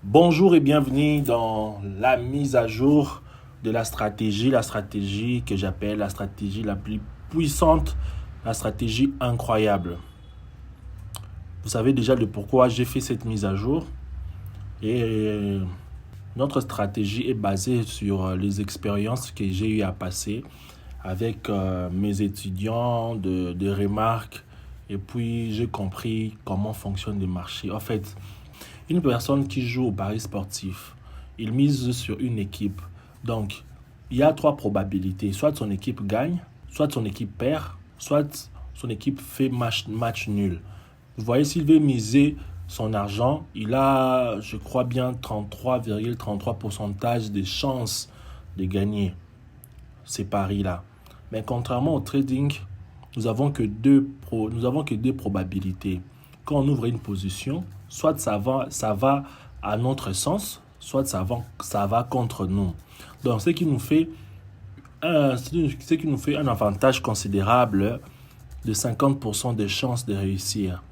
Bonjour et bienvenue dans la mise à jour de la stratégie que j'appelle la stratégie la plus puissante, la stratégie incroyable. Vous savez déjà le pourquoi j'ai fait cette mise à jour et notre stratégie est basée sur les expériences que j'ai eu à passer avec mes étudiants de remarques et puis j'ai compris comment fonctionnent les marchés. En fait, une personne qui joue au pari sportif, il mise sur une équipe. Donc, il y a trois probabilités. Soit son équipe gagne, soit son équipe perd, soit son équipe fait match nul. Vous voyez, s'il veut miser son argent, il a, je crois bien, 33,33% des chances de gagner ces paris-là. Mais contrairement au trading, nous avons que deux probabilités. Quand on ouvre une position, soit ça va à notre sens, soit ça va contre nous. Donc, ce qui nous fait un avantage considérable de 50% de chances de réussir.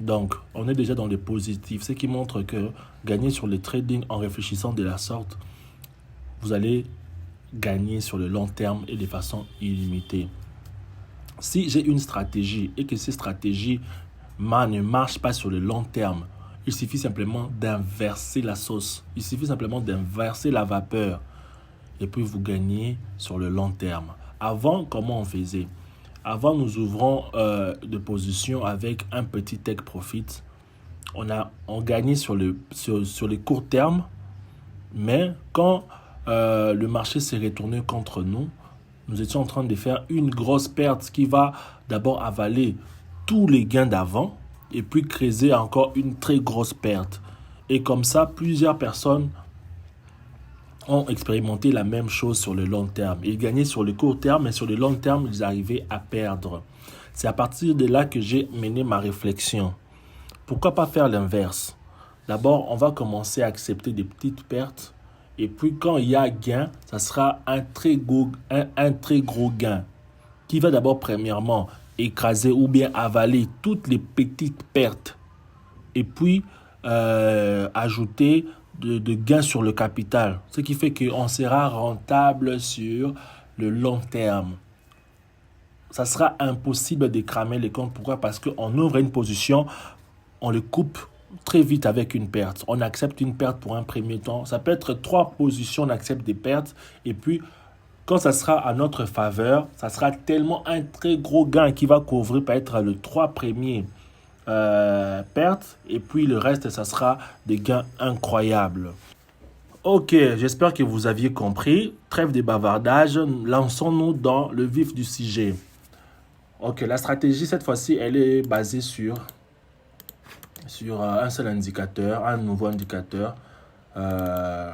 Donc, on est déjà dans le positif, ce qui montre que gagner sur le trading en réfléchissant de la sorte, vous allez gagner sur le long terme et de façon illimitée. Si j'ai une stratégie et que cette stratégie ne marche pas sur le long terme, il suffit simplement d'inverser la sauce. Il suffit simplement d'inverser la vapeur. Et puis vous gagnez sur le long terme. Avant, comment on faisait? Avant, nous ouvrons de position avec un petit take profit. On gagnait sur les courts termes, mais quand le marché s'est retourné contre nous, nous étions en train de faire une grosse perte qui va d'abord avaler tous les gains d'avant et puis créer encore une très grosse perte. Et comme ça, plusieurs personnes ont expérimenté la même chose sur le long terme. Ils gagnaient sur le court terme, mais sur le long terme, ils arrivaient à perdre. C'est à partir de là que j'ai mené ma réflexion. Pourquoi pas faire l'inverse? D'abord, on va commencer à accepter des petites pertes. Et puis, quand il y a gain, ça sera un très gros gain qui va d'abord, premièrement, écraser ou bien avaler toutes les petites pertes. Et puis, ajouter de gains sur le capital. Ce qui fait qu'on sera rentable sur le long terme. Ça sera impossible de cramer les comptes. Pourquoi? Parce qu'on ouvre une position, on le coupe très vite avec une perte. On accepte une perte pour un premier temps. Ça peut être 3 positions, on accepte des pertes. Et puis, quand ça sera à notre faveur, ça sera tellement un très gros gain qui va couvrir peut-être les 3 premiers pertes. Et puis, le reste, ça sera des gains incroyables. Ok, j'espère que vous aviez compris. Trêve de bavardage, lançons-nous dans le vif du sujet. Ok, la stratégie, cette fois-ci, elle est basée sur un seul indicateur, un nouveau indicateur. Euh,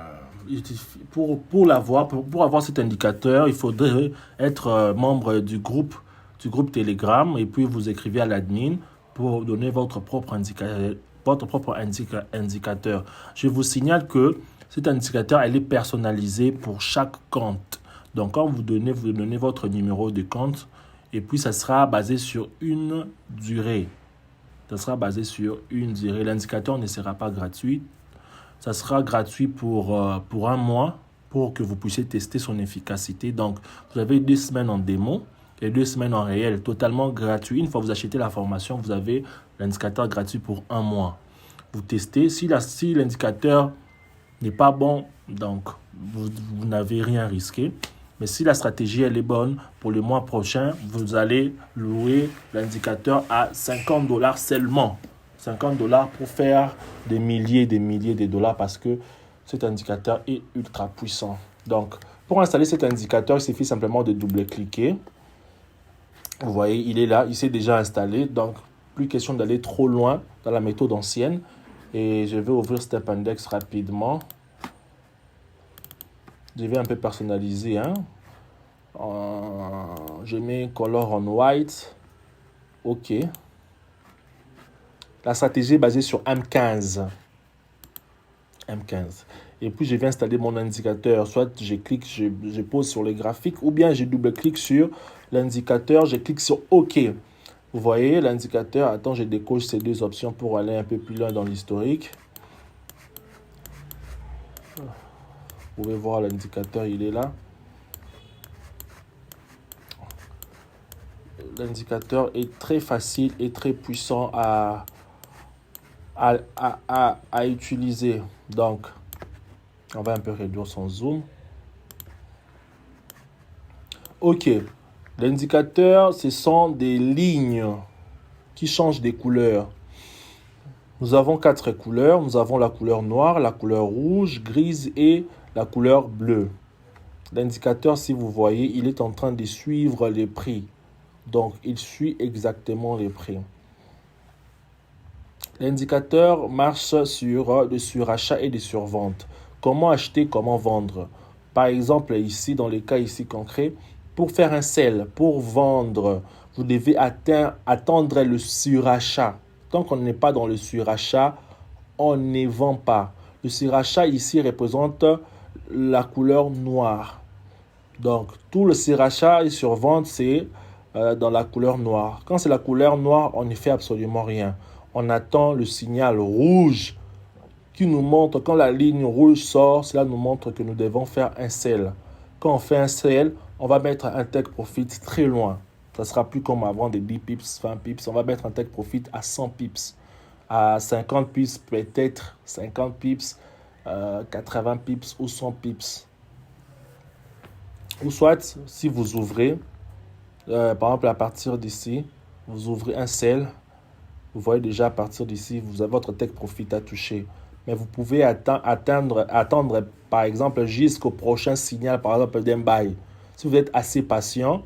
pour avoir cet indicateur, il faudrait être membre du groupe Telegram et puis vous écrivez à l'admin pour donner votre propre indicateur. Je vous signale que cet indicateur, elle est personnalisé pour chaque compte. Donc, quand vous donnez votre numéro de compte et puis ça sera basé sur une durée. Ça sera basé sur une durée. L'indicateur ne sera pas gratuit. Ça sera gratuit pour un mois pour que vous puissiez tester son efficacité. Donc, vous avez 2 semaines en démo et 2 semaines en réel, totalement gratuit. Une fois que vous achetez la formation, vous avez l'indicateur gratuit pour un mois. Vous testez. Si l'indicateur n'est pas bon, donc vous n'avez rien risqué. Mais si la stratégie elle est bonne, pour le mois prochain, vous allez louer l'indicateur à $50 seulement. $50 pour faire des milliers de dollars parce que cet indicateur est ultra puissant. Donc, pour installer cet indicateur, il suffit simplement de double-cliquer. Vous voyez, il est là, il s'est déjà installé. Donc, plus question d'aller trop loin dans la méthode ancienne. Et je vais ouvrir Step Index rapidement. Je vais un peu personnaliser. Je mets color on white. OK. La stratégie est basée sur M15. Et puis, je vais installer mon indicateur. Soit je clique, je pose sur le graphique ou bien je double-clique sur l'indicateur. Je clique sur OK. Vous voyez l'indicateur. Attends, je décoche ces 2 options pour aller un peu plus loin dans l'historique. Vous pouvez voir l'indicateur, il est là. L'indicateur est très facile et très puissant à utiliser. Donc, on va un peu réduire son zoom. Ok. L'indicateur, ce sont des lignes qui changent des couleurs. Nous avons 4 couleurs. Nous avons la couleur noire, la couleur rouge, grise et la couleur bleue. L'indicateur, si vous voyez, il est en train de suivre les prix. Donc, il suit exactement les prix. L'indicateur marche sur le surachat et les surventes. Comment acheter, comment vendre. Par exemple, ici, dans les cas ici concrets, pour faire un sell, pour vendre, vous devez attendre le surachat. Tant qu'on n'est pas dans le surachat, on ne vend pas. Le surachat ici représente la couleur noire. Donc, tout le surachat et survente, c'est dans la couleur noire. Quand c'est la couleur noire, on ne fait absolument rien. On attend le signal rouge qui nous montre, quand la ligne rouge sort, cela nous montre que nous devons faire un sell. Quand on fait un sell, on va mettre un take profit très loin. Ça sera plus comme avant des 10 pips, 20 pips. On va mettre un take profit à 100 pips, à 50 pips peut-être, 50 pips, 80 pips ou 100 pips. Ou soit, si vous ouvrez, par exemple à partir d'ici, vous ouvrez un sell, vous voyez déjà à partir d'ici, vous avez votre take profit à toucher. Mais vous pouvez attendre par exemple jusqu'au prochain signal, par exemple d'un buy. Si vous êtes assez patient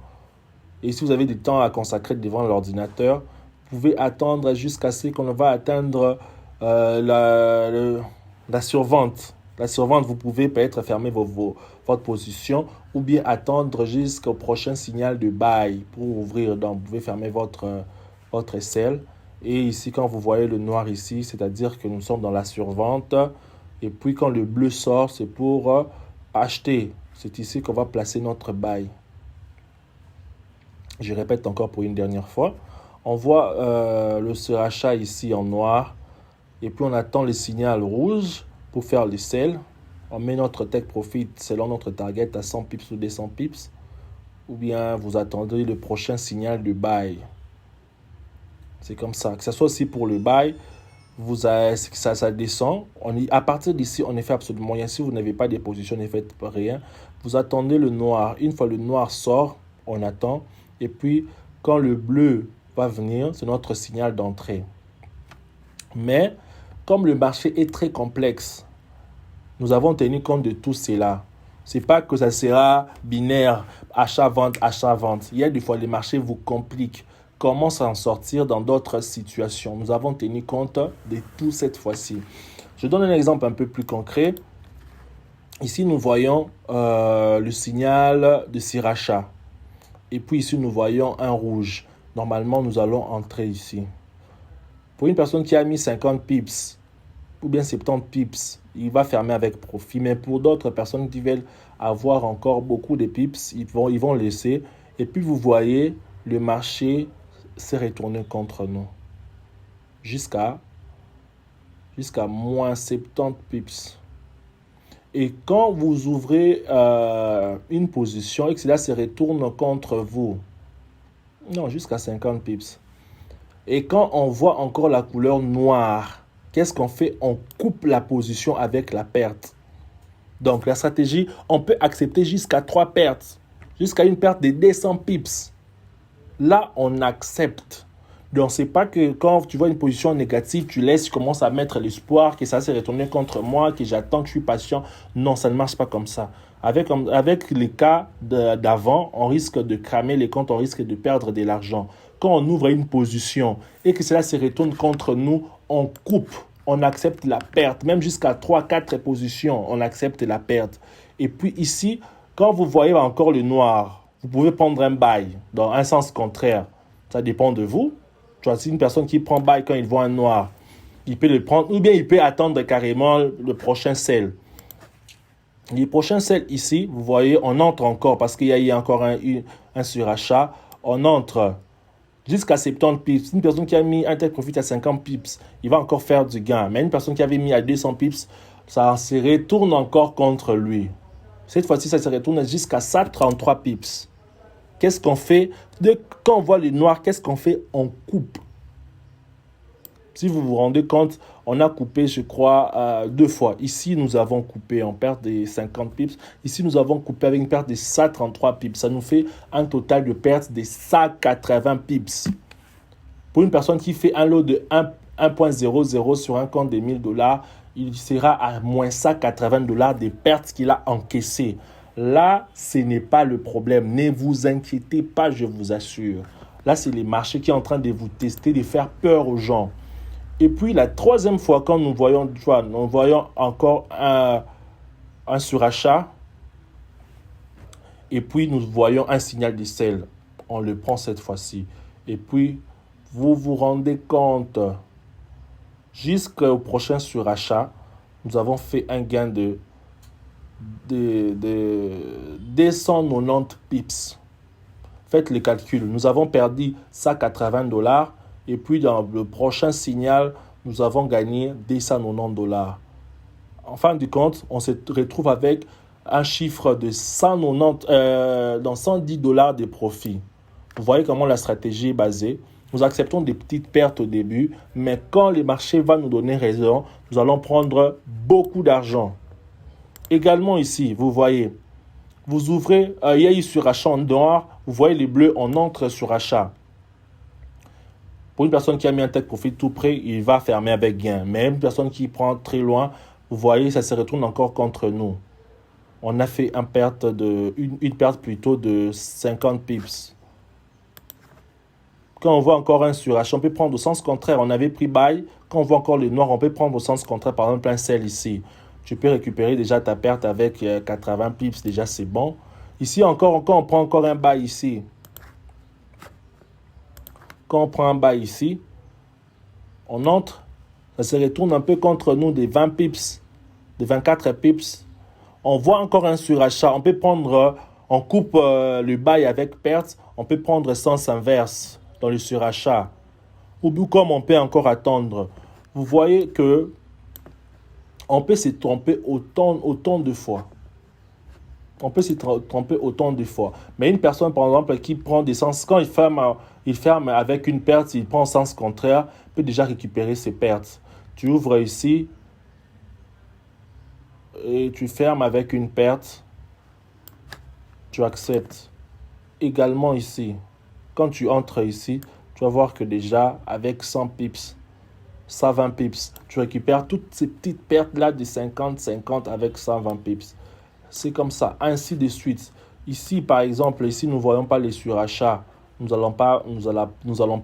et si vous avez du temps à consacrer devant l'ordinateur, vous pouvez attendre jusqu'à ce qu'on va atteindre la survente. La survente, vous pouvez peut-être fermer votre position ou bien attendre jusqu'au prochain signal de buy pour ouvrir. Donc, vous pouvez fermer votre sell. Et ici, quand vous voyez le noir ici, c'est-à-dire que nous sommes dans la survente. Et puis, quand le bleu sort, c'est pour acheter. C'est ici qu'on va placer notre buy. Je répète encore pour une dernière fois. On voit le surachat ici en noir. Et puis, on attend le signal rouge pour faire le sell. On met notre take profit selon notre target à 100 pips ou 200 pips. Ou bien, vous attendez le prochain signal de buy. C'est comme ça. Que ce soit aussi pour le buy, ça descend. À partir d'ici, on ne fait absolument rien. Si vous n'avez pas de position, ne faites rien. Vous attendez le noir. Une fois le noir sort, on attend. Et puis, quand le bleu va venir, c'est notre signal d'entrée. Mais, comme le marché est très complexe, nous avons tenu compte de tout cela. Ce n'est pas que ça sera binaire, achat-vente, achat-vente. Il y a des fois, les marchés vous compliquent. Comment s'en sortir dans d'autres situations? Nous avons tenu compte de tout cette fois-ci. Je donne un exemple un peu plus concret. Ici, nous voyons le signal de surachat. Et puis ici, nous voyons un rouge. Normalement, nous allons entrer ici. Pour une personne qui a mis 50 pips ou bien 70 pips, il va fermer avec profit. Mais pour d'autres personnes qui veulent avoir encore beaucoup de pips, ils vont laisser. Et puis, vous voyez, le marché s'est retourné contre nous jusqu'à moins 70 pips. Et quand vous ouvrez une position et que cela se retourne contre vous, non, jusqu'à 50 pips. Et quand on voit encore la couleur noire, qu'est-ce qu'on fait? On coupe la position avec la perte. Donc la stratégie, on peut accepter jusqu'à 3 pertes, jusqu'à une perte de 200 pips. Là, on accepte. Donc, c'est pas que quand tu vois une position négative, tu laisses, tu commences à mettre l'espoir que ça s'est retourné contre moi, que j'attends, que je suis patient. Non, ça ne marche pas comme ça. Avec les cas d'avant, on risque de cramer les comptes, on risque de perdre de l'argent. Quand on ouvre une position et que cela se retourne contre nous, on coupe, on accepte la perte. Même jusqu'à 3-4 positions, on accepte la perte. Et puis ici, quand vous voyez encore le noir, vous pouvez prendre un buy dans un sens contraire. Ça dépend de vous. Tu vois, si une personne qui prend buy quand il voit un noir, il peut le prendre ou bien il peut attendre carrément le prochain sell. Les prochains sell ici, vous voyez, on entre encore parce qu'il y a encore un surachat. On entre jusqu'à 70 pips. Une personne qui a mis un take profit à 50 pips, il va encore faire du gain. Mais une personne qui avait mis à 200 pips, ça se retourne encore contre lui. Cette fois-ci, ça se retourne jusqu'à 133 pips. Qu'est-ce qu'on fait? Quand on voit le noir, qu'est-ce qu'on fait? On coupe. Si vous vous rendez compte, on a coupé, je crois, 2 fois. Ici, nous avons coupé en perte de 50 pips. Ici, nous avons coupé avec une perte de 133 pips. Ça nous fait un total de perte de 180 pips. Pour une personne qui fait un lot de 1,00 sur un compte de $1000, il sera à moins $180 des pertes qu'il a encaissées. Là, ce n'est pas le problème. Ne vous inquiétez pas, je vous assure. Là, c'est les marchés qui sont en train de vous tester, de faire peur aux gens. Et puis, la troisième fois, quand nous voyons encore un surachat, et puis nous voyons un signal de sell, on le prend cette fois-ci. Et puis, vous vous rendez compte, jusqu'au prochain surachat, nous avons fait un gain de 290 pips. Faites les calculs. Nous avons perdu $180. Et puis, dans le prochain signal, nous avons gagné $290. En fin de compte, on se retrouve avec un chiffre de $110 de profit. Vous voyez comment la stratégie est basée. Nous acceptons des petites pertes au début, mais quand le marché va nous donner raison, nous allons prendre beaucoup d'argent. Également ici, vous voyez, vous ouvrez, il y a eu surachat en noir, vous voyez les bleus, on entre sur achat. Pour une personne qui a mis un take profit tout près, il va fermer avec gain. Mais une personne qui prend très loin, vous voyez, ça se retourne encore contre nous. On a fait une perte plutôt de 50 pips. Quand on voit encore un surachat, on peut prendre au sens contraire. On avait pris buy. Quand on voit encore le noir, on peut prendre au sens contraire. Par exemple, un sell ici. Tu peux récupérer déjà ta perte avec 80 pips. Déjà, c'est bon. Ici, encore, quand on prend encore un buy ici. Quand on prend un buy ici, on entre. Ça se retourne un peu contre nous des 20 pips, des 24 pips. On voit encore un surachat. On peut prendre, on coupe le buy avec perte. On peut prendre sens inverse dans le surachat. Ou comme on peut encore attendre. Vous voyez que on peut se tromper autant de fois. On peut se tromper autant de fois. Mais une personne, par exemple, qui prend des sens, quand il ferme avec une perte, il prend sens contraire, peut déjà récupérer ses pertes. Tu ouvres ici et tu fermes avec une perte. Tu acceptes. Également ici, quand tu entres ici, tu vas voir que déjà, avec 100 pips, 120 pips, tu récupères toutes ces petites pertes-là de 50 avec 120 pips. C'est comme ça, ainsi de suite. Ici, par exemple, ici, nous ne voyons pas les surachats. Nous allons pas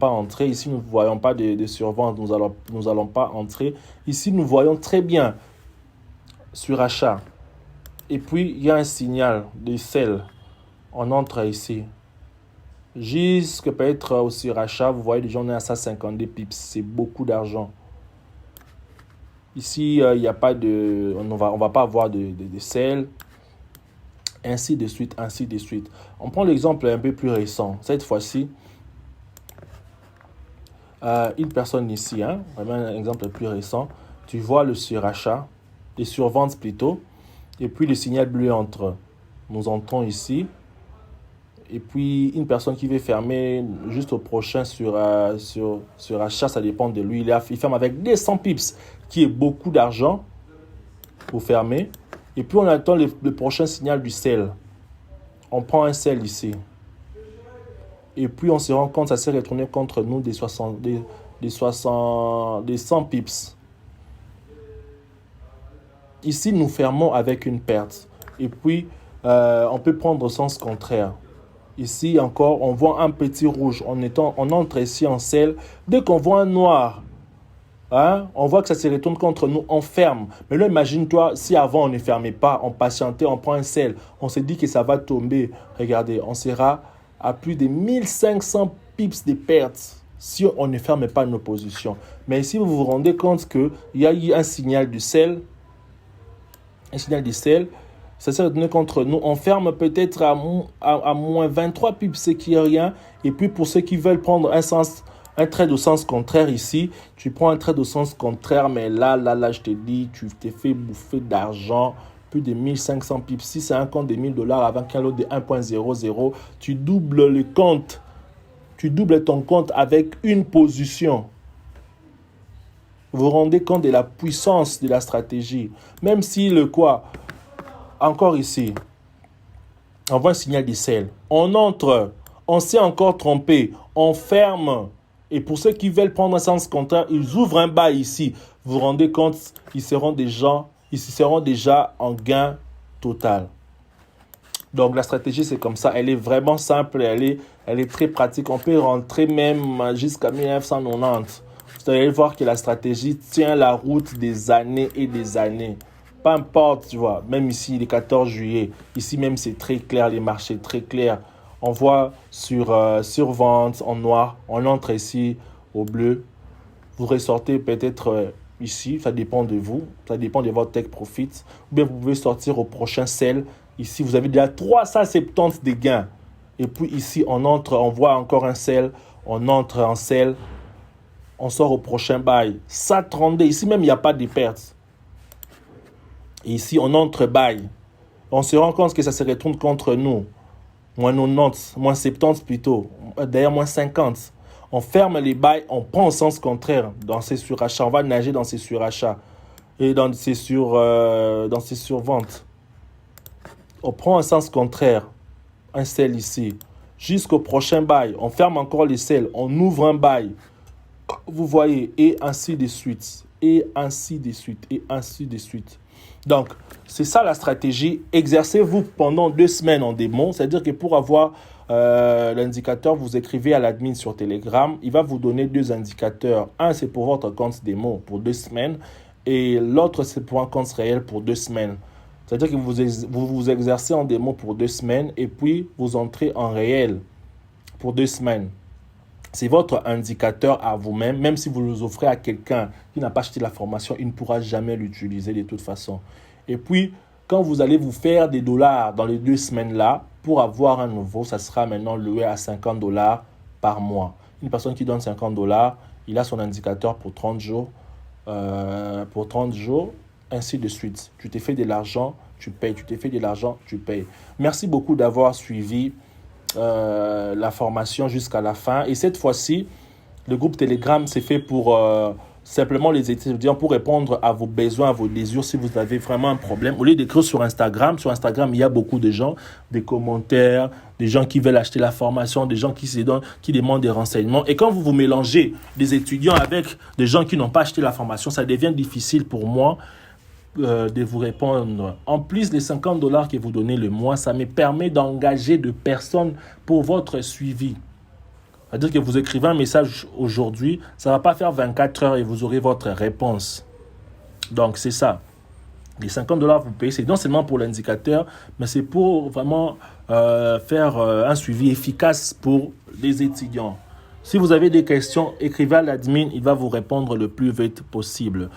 entrer. Ici, nous ne voyons pas de survente. Nous allons pas entrer. Ici, nous voyons très bien surachat. Et puis, il y a un signal de sell. On entre ici. Jusque peut-être au surachat, vous voyez, déjà, on est à 152 pips. C'est beaucoup d'argent. Ici, il n'y a pas de... On va pas avoir de sell. Ainsi de suite, ainsi de suite. On prend l'exemple un peu plus récent. Cette fois-ci, une personne ici, vraiment un exemple plus récent. Tu vois le surachat, les surventes plutôt, et puis le signal bleu entre. Nous entrons ici. Et puis, une personne qui veut fermer juste au prochain sur achat, ça dépend de lui. Il ferme avec 200 pips, qui est beaucoup d'argent pour fermer. Et puis, on attend le prochain signal du sell. On prend un sell ici. Et puis, on se rend compte, ça s'est retourné contre nous des 100 pips. Ici, nous fermons avec une perte. Et puis, on peut prendre au sens contraire. Ici encore, on voit un petit rouge. On entre ici en sell. Dès qu'on voit un noir, on voit que ça se retourne contre nous, on ferme. Mais là, imagine-toi, si avant on ne fermait pas, on patientait, on prend un sell, on se dit que ça va tomber. Regardez, on sera à plus de 1500 pips de pertes si on ne ferme pas nos positions. Mais ici, vous vous rendez compte qu'il y a eu un signal du sell. Ça s'est retenu contre nous. On ferme peut-être à moins 23 pips, ce qui est rien. Et puis pour ceux qui veulent prendre un sens Un trait de sens contraire ici, tu prends un trait de sens contraire, mais là, je te dis, tu t'es fait bouffer d'argent, plus de 1500 pips. Si c'est un compte de $1000 avec un lot de 1.00, tu doubles le compte. Tu doubles ton compte avec une position. Vous vous rendez compte de la puissance de la stratégie. Même si encore ici, on voit un signal de sel. On entre, on s'est encore trompé, on ferme. Et pour ceux qui veulent prendre un sens contraire, ils ouvrent un bas ici. Vous vous rendez compte, ils seront déjà en gain total. Donc la stratégie, c'est comme ça. Elle est vraiment simple, elle est très pratique. On peut rentrer même jusqu'à 1990. Vous allez voir que la stratégie tient la route des années et des années. Peu importe, tu vois. Même ici, le 14 juillet. Ici même, c'est très clair, les marchés très clairs. On voit sur vente en noir. On entre ici au bleu. Vous ressortez peut-être ici. Ça dépend de vous. Ça dépend de votre take profit. Ou bien vous pouvez sortir au prochain sell. Ici, vous avez déjà 370 de gains. Et puis ici, on entre, on voit encore un sell. On entre en sell. On sort au prochain buy. Ça 32. Ici même, il n'y a pas de perte. Et ici, on entre buy. On se rend compte que ça se retourne contre nous. Moins 90, moins 70 plutôt. D'ailleurs, moins 50. On ferme les buys, on prend au sens contraire dans ces surachats. On va nager dans ces surachats et dans ces surventes. On prend un sens contraire, un sell ici, jusqu'au prochain buy. On ferme encore les sells, on ouvre un buy. Vous voyez, et ainsi de suite, et ainsi de suite, et ainsi de suite. Donc, c'est ça la stratégie. Exercez-vous pendant 2 semaines en démon. C'est-à-dire que pour avoir l'indicateur, vous écrivez à l'admin sur Telegram. Il va vous donner 2 indicateurs. Un, c'est pour votre compte démon pour 2 semaines. Et l'autre, c'est pour un compte réel pour 2 semaines. C'est-à-dire que vous vous exercez en démon pour 2 semaines et puis vous entrez en réel pour 2 semaines. C'est votre indicateur à vous-même. Même si vous le offrez à quelqu'un qui n'a pas acheté la formation, il ne pourra jamais l'utiliser de toute façon. Et puis, quand vous allez vous faire des dollars dans les 2 semaines-là, pour avoir un nouveau, ça sera maintenant loué à $50 par mois. Une personne qui donne $50, il a son indicateur pour 30 jours. Ainsi de suite. Tu t'es fait de l'argent, tu payes. Tu t'es fait de l'argent, tu payes. Merci beaucoup d'avoir suivi la formation jusqu'à la fin. Et cette fois-ci, le groupe Telegram, c'est fait pour simplement les étudiants, pour répondre à vos besoins, à vos désirs. Si vous avez vraiment un problème, au lieu d'écrire sur Instagram, il y a beaucoup de gens, des commentaires, des gens qui veulent acheter la formation, des gens qui demandent des renseignements. Et quand vous vous mélangez des étudiants avec des gens qui n'ont pas acheté la formation, ça devient difficile pour moi de vous répondre. En plus, les $50 que vous donnez le mois, ça me permet d'engager de personnes pour votre suivi. C'est-à-dire que vous écrivez un message aujourd'hui, ça ne va pas faire 24 heures et vous aurez votre réponse. Donc, c'est ça. Les $50 vous payez, c'est non seulement pour l'indicateur, mais c'est pour vraiment faire un suivi efficace pour les étudiants. Si vous avez des questions, écrivez à l'admin, il va vous répondre le plus vite possible.